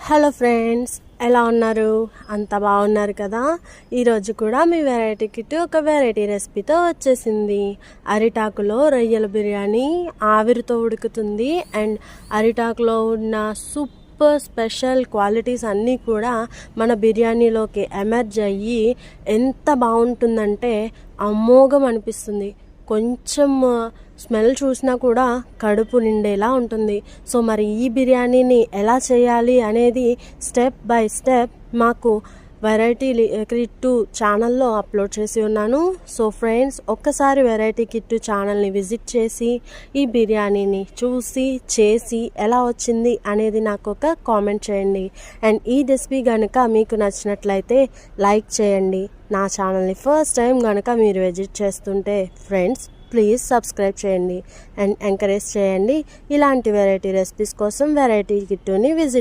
Hello friends, ఎలా ఉన్నారు? అంత బాగున్నారు కదా? ఈరోజు కూడా మీ వెరైటీ కిట్ ఒక వెరైటీ రెసిపీతో వచ్చేసింది. అరిటాకులో రొయ్యల బిర్యానీ ఆవిరితో ఉడుకుతుంది. అండ్ అరిటాకులో ఉన్న సూపర్ స్పెషల్ క్వాలిటీస్ అన్నీ కూడా మన బిర్యానీలోకి ఎమర్జ్ అయ్యి ఎంత బాగుంటుందంటే అమోఘం అనిపిస్తుంది. కొంచెం స్మెల్ చూసినా కూడా కడుపు నిండేలా ఉంటుంది. సో మరి ఈ బిర్యానీని ఎలా చేయాలి అనేది స్టెప్ బై స్టెప్ మాకు వెరైటీ కిట్టు ఛానల్లో అప్లోడ్ చేసి ఉన్నాను. సో ఫ్రెండ్స్, ఒక్కసారి వెరైటీ కిట్టు ఛానల్ని విజిట్ చేసి ఈ బిర్యానీని చూసి చేసి ఎలా వచ్చింది అనేది నాకు ఒక కామెంట్ చేయండి. అండ్ ఈ రెసిపీ కనుక మీకు నచ్చినట్లయితే లైక్ చేయండి. నా ఛానల్ని ఫస్ట్ టైం కనుక మీరు విజిట్ చేస్తుంటే ఫ్రెండ్స్ ప్లీజ్ సబ్స్క్రైబ్ చేయండి అండ్ ఎంకరేజ్ చేయండి. ఇలాంటి వెరైటీ రెసిపీస్ కోసం వెరైటీ కిట్టుని విజిట్